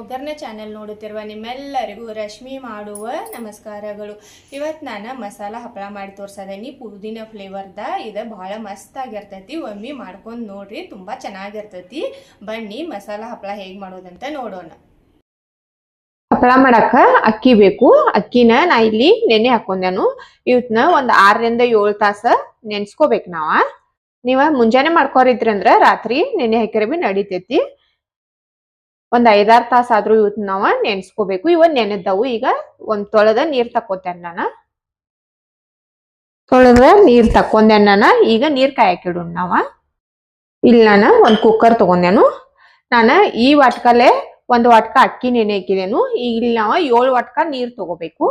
ಒಗ್ಗರಣೆ ಚಾನೆಲ್ ನೋಡುತ್ತಿರುವ ನಿಮ್ಮೆಲ್ಲರಿಗೂ ರಶ್ಮಿ ಮಾಡುವ ನಮಸ್ಕಾರಗಳು. ಇವತ್ತು ನಾನು ಮಸಾಲ ಹಪ್ಪಳ ಮಾಡಿ ತೋರಿಸೋದೇನಿ. ಪುದೀನ ಫ್ಲೇವರ್ದ ಇದು ಭಾಳ ಮಸ್ತ್ ಆಗಿರ್ತೈತಿ. ಒಮ್ಮೆ ಮಾಡ್ಕೊಂಡು ನೋಡ್ರಿ, ತುಂಬ ಚೆನ್ನಾಗಿರ್ತೈತಿ. ಬನ್ನಿ ಮಸಾಲ ಹಪ್ಪಳ ಹೇಗೆ ಮಾಡೋದಂತ ನೋಡೋಣ. ಹಪ್ಪಳ ಮಾಡಾಕ ಅಕ್ಕಿ ಬೇಕು. ಅಕ್ಕಿನ ನಾ ಇಲ್ಲಿ ನೆನೆ ಹಾಕೊಂಡೆನು. ಇವತ್ನ ಒಂದ್ 6ರಿಂದ 7 ತಾಸ ನೆನ್ಸ್ಕೋಬೇಕು. ನೀವ ಮುಂಜಾನೆ ಮಾಡ್ಕೋರಿದ್ರಂದ್ರ ರಾತ್ರಿ ನೆನೆ ಹಾಕಿರ ಬಿ ನಡಿತೈತಿ. ಒಂದ್ 5-6 ತಾಸ ಆದ್ರೂ ಇವತ್ ನಾವ ನೆನ್ಸ್ಕೋಬೇಕು. ಇವತ್ ನೆನೆದ್ದವು. ಈಗ ಒಂದ್ ತೊಳೆದ ನೀರ್ ತಕ್ಕೋತೇನೆ ನಾನು. ತೊಳೆದ ನೀರ್ ತಕ್ಕೊಂಡೇನ ನಾನು. ಈಗ ನೀರ್ ಕಾಯಕ್ಕಿಡೋಣ ನಾವ. ಇಲ್ಲಿ ನಾನು ಒಂದ್ ಕುಕ್ಕರ್ ತಗೊಂಡೇನು. ನಾನು ಈ ವಾಟ್ಕಲೆ 1 ವಾಟ್ಕ ಅಕ್ಕಿ ನೆನೆ ಹಾಕಿದೇನು. ಈಗ ಇಲ್ಲಿ ನಾವ 7 ವಾಟ್ಕ ನೀರ್ ತಗೋಬೇಕು.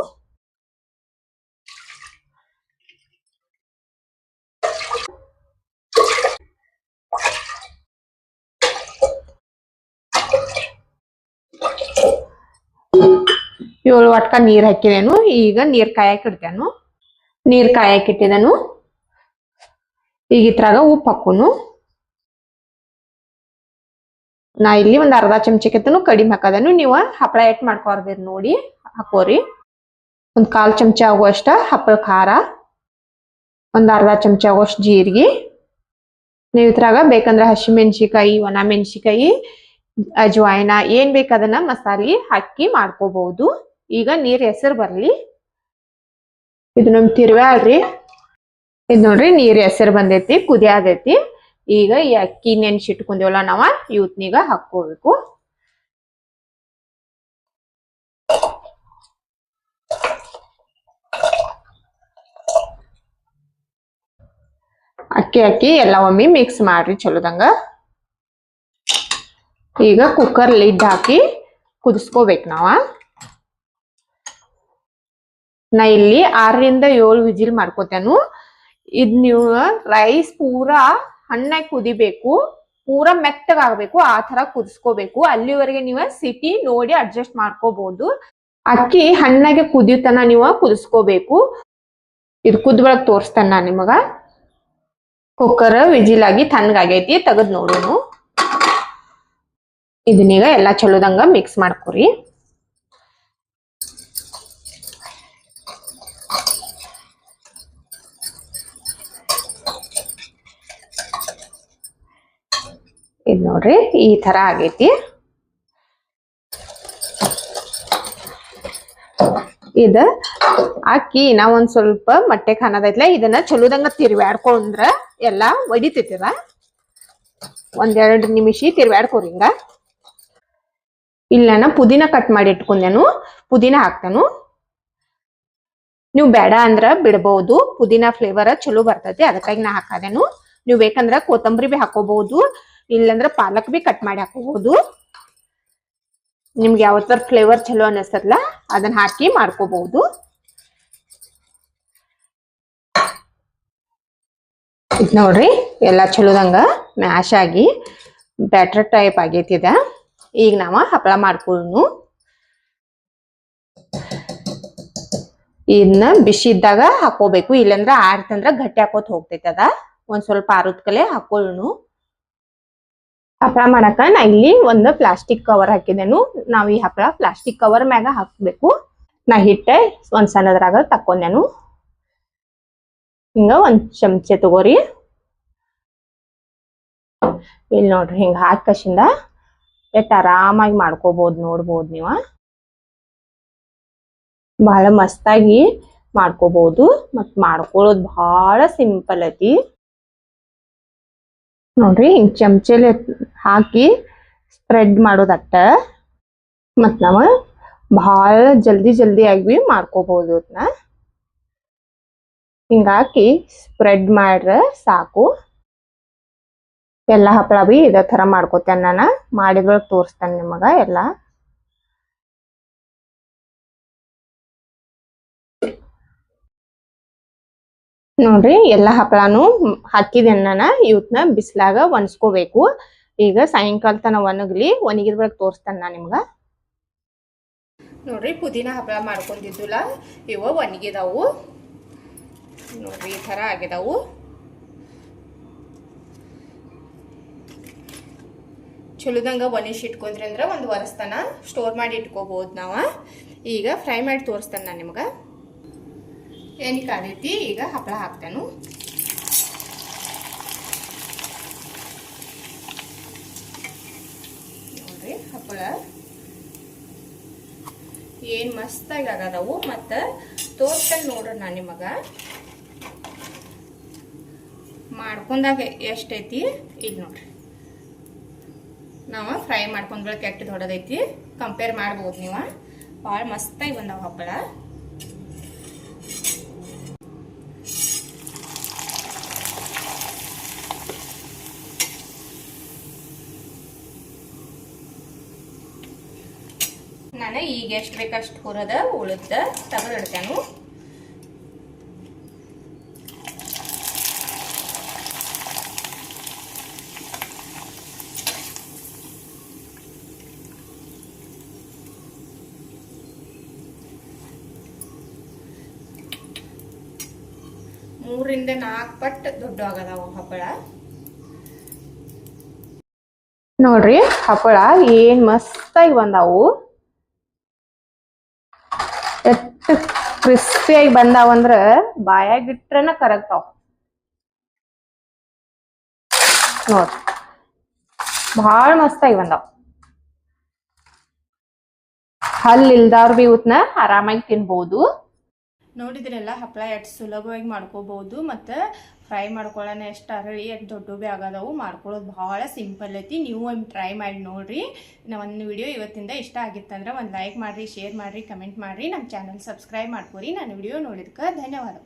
ಏಳು ವಾಟ್ಕ ನೀರ್ ಹಾಕಿದೇನು. ಈಗ ನೀರ್ ಕಾಯಕ್ ಇಡ್ತೇನು. ನೀರ್ ಕಾಯಕ್ ಇಟ್ಟಿದನು. ಈಗ ಇದ್ರಾಗ ಉಪ್ಪು ಹಾಕೋನು. ನಾ ಇಲ್ಲಿ ಒಂದ್ ಅರ್ಧ ಚಮಚಕ್ಕಿಂತನೂ ಕಡಿಮೆ ಹಾಕದನು. ನೀವು ಹಪ್ಪಳ ಎಟ್ ಮಾಡ್ಕೊರ್ದಿರ್ ನೋಡಿ ಹಾಕೋರಿ. ಒಂದ್ 1/4 ಚಮಚ ಆಗುವಷ್ಟ ಹಪ್ಪಳ ಖಾರ, ಒಂದ್ ಅರ್ಧ ಚಮಚ ಆಗುವಷ್ಟು ಜೀರಿಗೆ. ನೀವು ಇದ್ರಾಗ ಬೇಕಂದ್ರ ಹಸಿಮೆಣಸಿಕಾಯಿ, ಒಣ ಮೆಣಸಿಕಾಯಿ, ಅಜ್ವಾಯಿನ ಏನ್ ಬೇಕದನ್ನ ಮಸಾಲೆ ಹಾಕಿ ಮಾಡ್ಕೋಬಹುದು. ಈಗ ನೀರ್ ಹೆಸರು ಬರ್ಲಿ. ಇದು ನಮ್ ತಿರ್ವ್ಯಾಳ್ರಿ. ಇದ್ ನೋಡ್ರಿ ನೀರ್ ಹೆಸರು ಬಂದೈತಿ, ಕುದಿಯಾದೈತಿ. ಈಗ ಈ ಅಕ್ಕಿ ನೆನ್ಸಿಟ್ಕೊಂಡೇವಲ್ಲ ನಾವ ಇವತ್ನೀಗ ಹಾಕೋಬೇಕು. ಅಕ್ಕಿ ಎಲ್ಲ ಒಮ್ಮೆ ಮಿಕ್ಸ್ ಮಾಡ್ರಿ ಚಲೋದಂಗ. ಈಗ ಕುಕ್ಕರ್ ಲಿಡ್ ಹಾಕಿ ಕುದಿಸ್ಕೋಬೇಕು ನಾವ. ನಾ ಇಲ್ಲಿ 6ರಿಂದ 7 ವಿಜಿಲ್ ಮಾಡ್ಕೋತೇನು. ಇದ್ ನೀವು ರೈಸ್ ಪೂರಾ ಹಣ್ಣಾಗಿ ಕುದಿಬೇಕು, ಪೂರಾ ಮೆತ್ತಗಾಗಬೇಕು, ಆ ತರ ಕುದಿಸ್ಕೋಬೇಕು. ಅಲ್ಲಿವರೆಗೆ ನೀವು ಸಿಟಿ ನೋಡಿ ಅಡ್ಜಸ್ಟ್ ಮಾಡ್ಕೋಬಹುದು. ಅಕ್ಕಿ ಹಣ್ಣಾಗೆ ಕುದಿಯುತ್ತನ ನೀವು ಕುದಿಸ್ಕೋಬೇಕು. ಇದು ಕುದ್ಬಳಕ್ ತೋರಿಸ್ತೇನೆ ನಾ ನಿಮಗ. ಕುಕ್ಕರ್ ವಿಜಿಲ್ ಆಗಿ ತಣ್ಣಗಾಗೈತಿ, ತೆಗದ್ ನೋಡೋನು. ಇದನ್ನೀಗ ಎಲ್ಲಾ ಚಲೋದಂಗ ಮಿಕ್ಸ್ ಮಾಡ್ಕೊರಿ. ಇದ್ ನೋಡ್ರಿ ಈ ತರ ಆಗೈತಿ. ಇದ ಅಕ್ಕಿ ನಾ ಒಂದ್ ಸ್ವಲ್ಪ ಮಟ್ಟೆ ಖಾನದೈತ್ಲ, ಇದನ್ನ ಚಲೋದಂಗ ತಿರ್ವ್ಯಾಡ್ಕೊಂಡ್ರ ಎಲ್ಲಾ ಒಡಿತೈತಿದ. 1-2 ನಿಮಿಷ ತಿರ್ವ್ಯಾಡ್ಕೋರಿ ಹಿಂಗ. ಇಲ್ಲ ನಾ ಪುದೀನ ಕಟ್ ಮಾಡಿ ಇಟ್ಕೊಂಡೇನು. ಪುದೀನ ಹಾಕ್ತೇನು. ನೀವು ಬೇಡ ಅಂದ್ರ ಬಿಡಬಹುದು. ಪುದೀನ ಫ್ಲೇವರ್ ಚಲೋ ಬರ್ತೈತಿ, ಅದಕ್ಕಾಗಿ ನಾ ಹಾಕದೇನು. ನೀವು ಬೇಕಂದ್ರ ಕೊತ್ತಂಬರಿ ಬಿ ಹಾಕೋಬಹುದು, ಇಲ್ಲಂದ್ರ ಪಾಲಕ್ ಬಿ ಕಟ್ ಮಾಡಿ ಹಾಕೋಬಹುದು. ನಿಮ್ಗೆ ಯಾವ ತರ ಫ್ಲೇವರ್ ಚಲೋ ಅನಿಸ್ತದಲ್ಲ ಅದನ್ನ ಹಾಕಿ ಮಾಡ್ಕೋಬಹುದು. ಇದ್ ನೋಡ್ರಿ ಎಲ್ಲಾ ಚಲೋದಂಗ ಮ್ಯಾಶ್ ಆಗಿ ಬ್ಯಾಟರ್ ಟೈಪ್ ಆಗೈತಿದ. ಈಗ ನಾವ ಹಪ್ಪಳ ಮಾಡ್ಕೊಳ್ಳೋನು. ಇದನ್ನ ಬಿಸಿ ಇದ್ದಾಗ ಹಾಕೋಬೇಕು, ಇಲ್ಲಂದ್ರ ಆರ್ತಂದ್ರ ಗಟ್ಟಿ ಹಾಕೋತ್ ಹೋಗ್ತೈತಿ ಅದ. ಒಂದ್ ಸ್ವಲ್ಪ ಆರುದ್ ಕಲೆ ಹಾಕೊಳ್ಳೋನು. ಹಪ್ಪಳ ಮಾಡಕ ನಾ ಇಲ್ಲಿ ಒಂದು ಪ್ಲಾಸ್ಟಿಕ್ ಕವರ್ ಹಾಕಿದೇನು. ನಾವ್ ಈ ಹಪ್ಪಳ ಪ್ಲಾಸ್ಟಿಕ್ ಕವರ್ ಮ್ಯಾಗ ಹಾಕ್ಬೇಕು. ನಾ ಹಿಟ್ಟೆ ಒಂದ್ ಸಣ್ಣದ್ರಾಗ ತಕ್ಕೊಂಡೇನು. ಹಿಂಗ ಒಂದ್ ಚಮಚೆ ತಗೋರಿ. ಇಲ್ಲಿ ನೋಡ್ರಿ ಹಿಂಗ ಹಾಕಸಿಂದ ಎಷ್ಟ್ ಆರಾಮಾಗಿ ಮಾಡ್ಕೋಬಹುದು ನೋಡ್ಬೋದು. ನೀವ ಬಹಳ ಮಸ್ತಾಗಿ ಮಾಡ್ಕೋಬಹುದು. ಮತ್ ಮಾಡ್ಕೊಳ್ಳೋದು ಬಹಳ ಸಿಂಪಲ್ ಐತಿ ನೋಡ್ರಿ. ಹಿಂಗ್ ಚಮಚೆಲೆ ಹಾಕಿ ಸ್ಪ್ರೆಡ್ ಮಾಡೋದಟ್ಟ. ಮತ್ ನಾವ ಬಹಳ ಜಲ್ದಿ ಆಗಿ ಮಾಡ್ಕೋಬಹುದು. ಅದನ್ನ ಹಿಂಗಾಕಿ ಸ್ಪ್ರೆಡ್ ಮಾಡ್ರ ಸಾಕು. ಎಲ್ಲಾ ಹಪ್ಪಳ ಬಿ ಇದೇ ತರ ಮಾಡ್ಕೋತೇನೆ ನಾನು. ಮಾಡಿದ್ರ ತೋರಿಸ್ತೇನೆ ನಿಮಗ ಎಲ್ಲಾ. ನೋಡ್ರಿ ಎಲ್ಲಾ ಹಪ್ಪಳಾನು ಹಾಕಿದೇನ ನಾನು. ಇವತ್ನ ಬಿಸ್ಲಾಗ ಒಣಸ್ಕೋಬೇಕು. ಈಗ ಸಾಯಂಕಾಲ ತನ ಒಣಗಿದ್ರೊಳಗೆ ತೋರಿಸ್ತೇನೆ ನಾ ನಿಮ್ಗ. ನೋಡ್ರಿ ಪುದೀನ ಹಪ್ಪಳ ಮಾಡ್ಕೊಂಡಿದ್ದುಲ್ಲ, ಇವ ಒಣಗಿದಾವು ನೋಡ್ರಿ. ಈ ತರ ಆಗಿದಾವು, ಚಲೋದಂಗೆ ಒನಿಸಿ ಇಟ್ಕೊಂಡ್ರಿ ಅಂದ್ರೆ ಒಂದು ವರ್ಷತನ ಸ್ಟೋರ್ ಮಾಡಿ ಇಟ್ಕೋಬಹುದು ನಾವು. ಈಗ ಫ್ರೈ ಮಾಡಿ ತೋರಿಸ್ತೇನೆ ನಾನು ನಿಮ್ಗೆ. ಎಣ್ಣೆ ಕಾದೈತಿ, ಈಗ ಹಪ್ಪಳ ಹಾಕ್ತೇನೆ. ನೋಡ್ರಿ ಹಪ್ಪಳ ಏನು ಮಸ್ತಾಗಿ ಆಗದವು. ಮತ್ತು ತೋರಿಸ್ತೇನೆ ನೋಡ್ರಿ ನಾನು ನಿಮಗೆ ಮಾಡ್ಕೊಂಡಾಗ ಎಷ್ಟೈತಿ. ಈಗ ನೋಡ್ರಿ ನಾವು ಫ್ರೈ ಮಾಡ್ಕೊಂಡ್ ಬೆಳಗ್ಗೆ ಕೆಟ್ಟು ದೊಡ್ಡದೈತಿ, ಕಂಪೇರ್ ಮಾಡ್ಬೋದು ನೀವು. ಭಾಳ ಮಸ್ತಾಗಿ ಬಂದಾವ ಹಪ್ಪಳ. ನಾನು ಈಗ ಎಷ್ಟು ಬೇಕಷ್ಟು ಹುರದ ಉಳಿದ ತೆಗೆದಿಡ್ತೇನೆ. ಮೂರರಿಂದ 4 ಪಟ್ಟು ದೊಡ್ಡ ಆಗದಾವು ಹಪ್ಪಳ. ನೋಡ್ರಿ ಹಪ್ಪಳ ಏನ್ ಮಸ್ತಾಗಿ ಬಂದಾವು. ಎಷ್ಟು ಕ್ರಿಸ್ಪಿಯಾಗಿ ಬಂದಾವಂದ್ರ ಬಾಯಾಗಿಟ್ರನ ಕರಗ್ತಾವ. ನೋಡ್ರಿ ಭಾಳ ಮಸ್ತಾಗಿ ಬಂದಾವ. ಹಲ್ಲಿಲ್ದವ್ರು ಬಿ ಇವತ್ನ ಆರಾಮಾಗಿ ತಿನ್ಬಹುದು. ನೋಡಿದ್ರೆಲ್ಲ ಹಪ್ಪಳ ಎಷ್ಟು ಸುಲಭವಾಗಿ ಮಾಡ್ಕೋಬಹುದು. ಮತ್ತು ಫ್ರೈ ಮಾಡ್ಕೊಳ್ಳೋಣ ಎಷ್ಟು ಅರಳಿ ಎಷ್ಟು ದೊಡ್ಡ ಭೀ ಆಗದವು. ಮಾಡ್ಕೊಳ್ಳೋದು ಭಾಳ ಸಿಂಪಲ್ ಐತಿ. ನೀವು ಒಂದು ಟ್ರೈ ಮಾಡಿ ನೋಡ್ರಿ. ಒಂದು ವಿಡಿಯೋ ಇವತ್ತಿಂದ ಇಷ್ಟ ಆಗಿತ್ತಂದ್ರೆ ಒಂದು ಲೈಕ್ ಮಾಡಿರಿ, ಶೇರ್ ಮಾಡಿರಿ, ಕಮೆಂಟ್ ಮಾಡಿರಿ, ನಮ್ಮ ಚಾನಲ್ ಸಬ್ಸ್ಕ್ರೈಬ್ ಮಾಡ್ಕೊರಿ. ನಾನು ವಿಡಿಯೋ ನೋಡಿದ್ಕೆ ಧನ್ಯವಾದ.